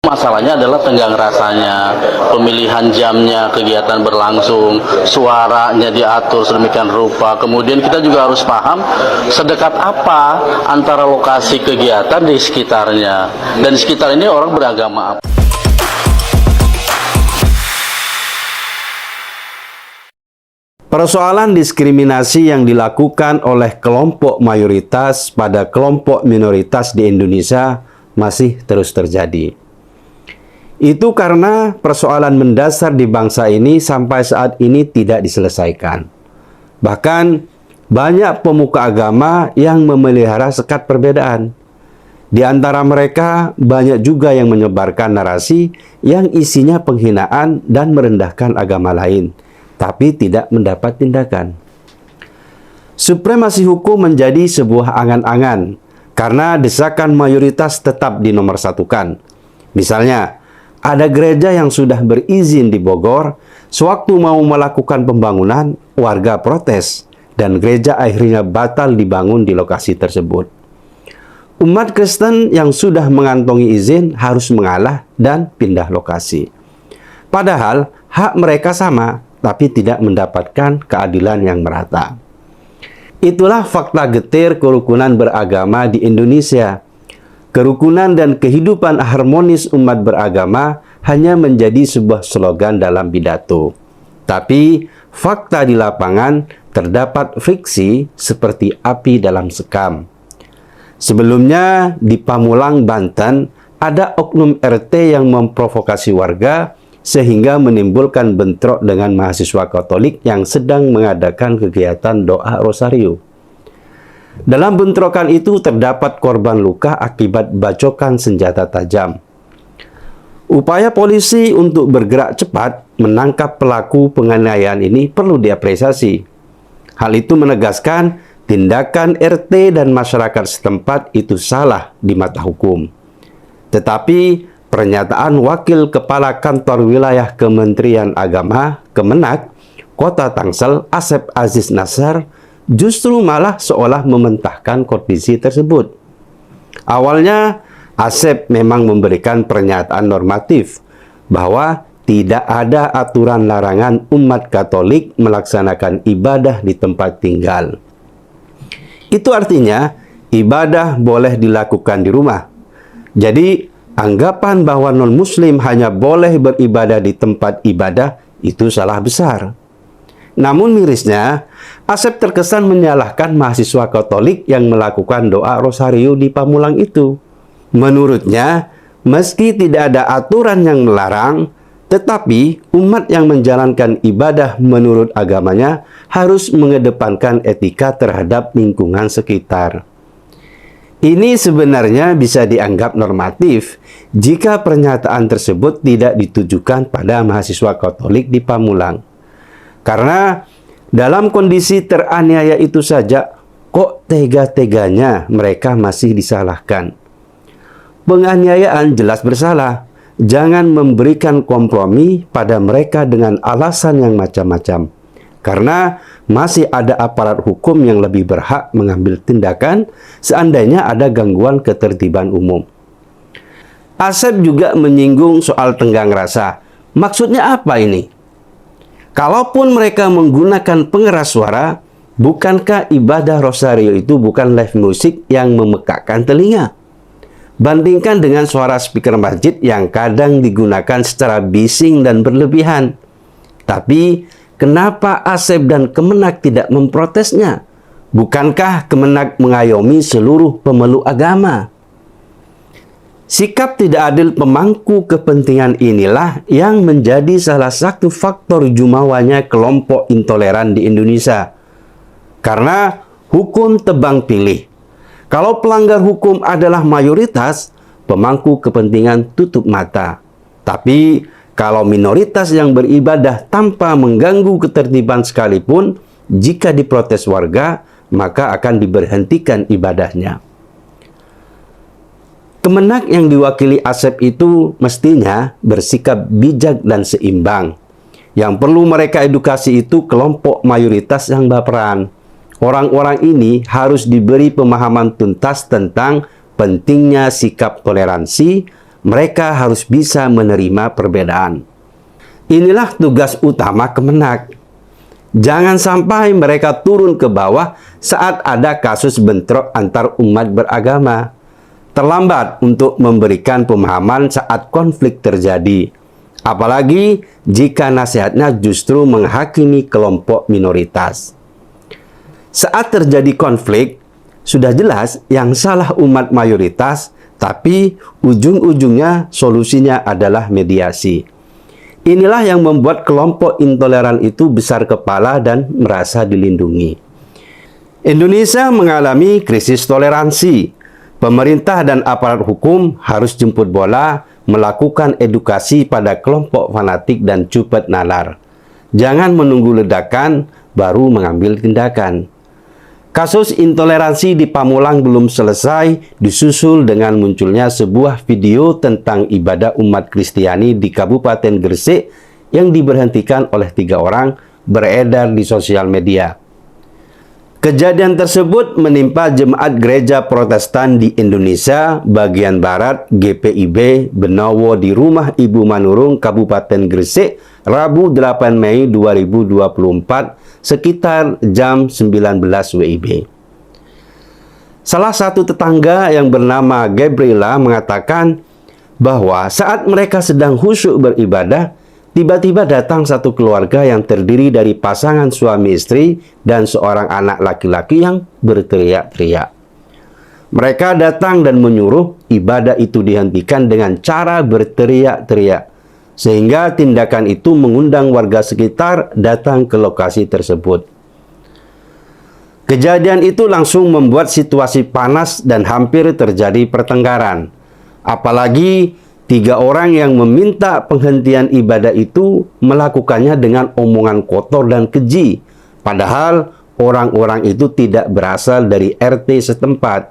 Masalahnya adalah tenggang rasanya, pemilihan jamnya, kegiatan berlangsung, suaranya diatur sedemikian rupa. Kemudian kita juga harus paham sedekat apa antara lokasi kegiatan di sekitarnya. Dan di sekitar ini orang beragama apa. Persoalan diskriminasi yang dilakukan oleh kelompok mayoritas pada kelompok minoritas di Indonesia masih terus terjadi. Itu karena persoalan mendasar di bangsa ini sampai saat ini tidak diselesaikan. Bahkan banyak pemuka agama yang memelihara sekat perbedaan. Di antara mereka banyak juga yang menyebarkan narasi yang isinya penghinaan dan merendahkan agama lain, tapi tidak mendapat tindakan. Supremasi hukum menjadi sebuah angan-angan karena desakan mayoritas tetap dinomorsatukan. Misalnya, ada gereja yang sudah berizin di Bogor, sewaktu mau melakukan pembangunan, warga protes, dan gereja akhirnya batal dibangun di lokasi tersebut. Umat Kristen yang sudah mengantongi izin harus mengalah dan pindah lokasi. Padahal, hak mereka sama, tapi tidak mendapatkan keadilan yang merata. Itulah fakta getir kerukunan beragama di Indonesia. Kerukunan dan kehidupan harmonis umat beragama hanya menjadi sebuah slogan dalam pidato. Tapi fakta di lapangan terdapat friksi seperti api dalam sekam. Sebelumnya di Pamulang, Banten, ada oknum RT yang memprovokasi warga sehingga menimbulkan bentrok dengan mahasiswa Katolik yang sedang mengadakan kegiatan doa rosario. Dalam bentrokan itu terdapat korban luka akibat bacokan senjata tajam. Upaya polisi untuk bergerak cepat menangkap pelaku penganiayaan ini perlu diapresiasi. Hal itu menegaskan tindakan RT dan masyarakat setempat itu salah di mata hukum. Tetapi pernyataan Wakil Kepala Kantor Wilayah Kementerian Agama, Kemenak, Kota Tangsel, Asep Aziz Nasar, justru malah seolah mementahkan kondisi tersebut. Awalnya, Asep memang memberikan pernyataan normatif bahwa tidak ada aturan larangan umat Katolik melaksanakan ibadah di tempat tinggal. Itu artinya, ibadah boleh dilakukan di rumah. Jadi, anggapan bahwa non-muslim hanya boleh beribadah di tempat ibadah itu salah besar. Namun mirisnya, Asep terkesan menyalahkan mahasiswa Katolik yang melakukan doa rosario di Pamulang itu. Menurutnya, meski tidak ada aturan yang melarang, tetapi umat yang menjalankan ibadah menurut agamanya harus mengedepankan etika terhadap lingkungan sekitar. Ini sebenarnya bisa dianggap normatif jika pernyataan tersebut tidak ditujukan pada mahasiswa Katolik di Pamulang. Karena dalam kondisi teraniaya itu saja, kok tega-teganya mereka masih disalahkan. Penganiayaan jelas bersalah. Jangan memberikan kompromi pada mereka dengan alasan yang macam-macam. Karena masih ada aparat hukum yang lebih berhak mengambil tindakan seandainya ada gangguan ketertiban umum. Asep juga menyinggung soal tenggang rasa. Maksudnya apa ini? Kalaupun mereka menggunakan pengeras suara, bukankah ibadah rosario itu bukan live music yang memekakkan telinga? Bandingkan dengan suara speaker masjid yang kadang digunakan secara bising dan berlebihan. Tapi, kenapa Asep dan Kemenak tidak memprotesnya? Bukankah Kemenak mengayomi seluruh pemeluk agama? Sikap tidak adil pemangku kepentingan inilah yang menjadi salah satu faktor jumawanya kelompok intoleran di Indonesia. Karena hukum tebang pilih. Kalau pelanggar hukum adalah mayoritas, pemangku kepentingan tutup mata. Tapi kalau minoritas yang beribadah tanpa mengganggu ketertiban sekalipun, jika diprotes warga, maka akan diberhentikan ibadahnya. Kemenak yang diwakili Asep itu mestinya bersikap bijak dan seimbang. Yang perlu mereka edukasi itu kelompok mayoritas yang baperan. Orang-orang ini harus diberi pemahaman tuntas tentang pentingnya sikap toleransi, mereka harus bisa menerima perbedaan. Inilah tugas utama Kemenak. Jangan sampai mereka turun ke bawah saat ada kasus bentrok antar umat beragama. Terlambat untuk memberikan pemahaman saat konflik terjadi. Apalagi jika nasihatnya justru menghakimi kelompok minoritas. Saat terjadi konflik, sudah jelas yang salah umat mayoritas, tapi ujung-ujungnya solusinya adalah mediasi. Inilah yang membuat kelompok intoleran itu besar kepala dan merasa dilindungi. Indonesia mengalami krisis toleransi. Pemerintah dan aparat hukum harus jemput bola, melakukan edukasi pada kelompok fanatik dan cupet nalar. Jangan menunggu ledakan baru mengambil tindakan. Kasus intoleransi di Pamulang belum selesai, disusul dengan munculnya sebuah video tentang ibadah umat Kristiani di Kabupaten Gresik yang diberhentikan oleh 3 orang beredar di sosial media. Kejadian tersebut menimpa Jemaat Gereja Protestan di Indonesia bagian Barat GPIB Benowo di Rumah Ibu Manurung, Kabupaten Gresik, Rabu 8 Mei 2024 sekitar jam 19 WIB. Salah satu tetangga yang bernama Gabriela mengatakan bahwa saat mereka sedang khusyuk beribadah, tiba-tiba datang satu keluarga yang terdiri dari pasangan suami istri dan seorang anak laki-laki yang berteriak-teriak. Mereka datang dan menyuruh ibadah itu dihentikan dengan cara berteriak-teriak, sehingga tindakan itu mengundang warga sekitar datang ke lokasi tersebut. Kejadian itu langsung membuat situasi panas dan hampir terjadi pertengkaran. Apalagi 3 orang yang meminta penghentian ibadah itu melakukannya dengan omongan kotor dan keji. Padahal orang-orang itu tidak berasal dari RT setempat.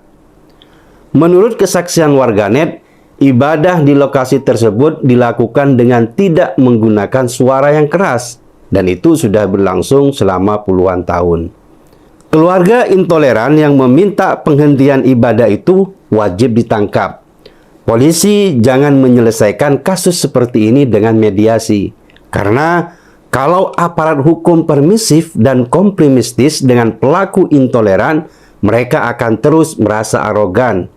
Menurut kesaksian warganet, ibadah di lokasi tersebut dilakukan dengan tidak menggunakan suara yang keras, dan itu sudah berlangsung selama puluhan tahun. Keluarga intoleran yang meminta penghentian ibadah itu wajib ditangkap. Polisi jangan menyelesaikan kasus seperti ini dengan mediasi, karena kalau aparat hukum permisif dan kompromistis dengan pelaku intoleran, mereka akan terus merasa arogan.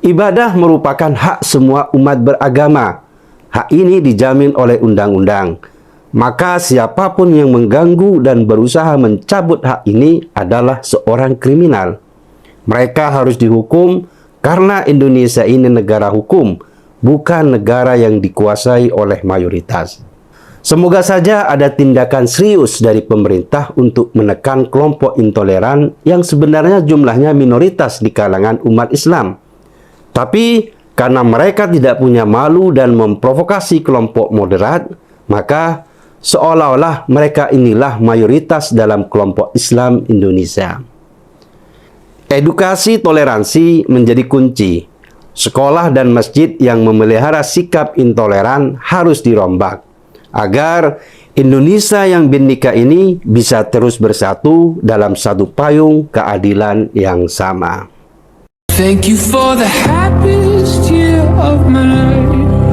Ibadah merupakan hak semua umat beragama. Hak ini dijamin oleh undang-undang. Maka siapapun yang mengganggu dan berusaha mencabut hak ini adalah seorang kriminal. Mereka harus dihukum karena Indonesia ini negara hukum, bukan negara yang dikuasai oleh mayoritas. Semoga saja ada tindakan serius dari pemerintah untuk menekan kelompok intoleran yang sebenarnya jumlahnya minoritas di kalangan umat Islam. Tapi karena mereka tidak punya malu dan memprovokasi kelompok moderat, maka seolah-olah mereka inilah mayoritas dalam kelompok Islam Indonesia. Edukasi toleransi menjadi kunci. Sekolah dan masjid yang memelihara sikap intoleran harus dirombak, agar Indonesia yang bhinneka ini bisa terus bersatu dalam satu payung keadilan yang sama. Thank you for the happiest year of my life.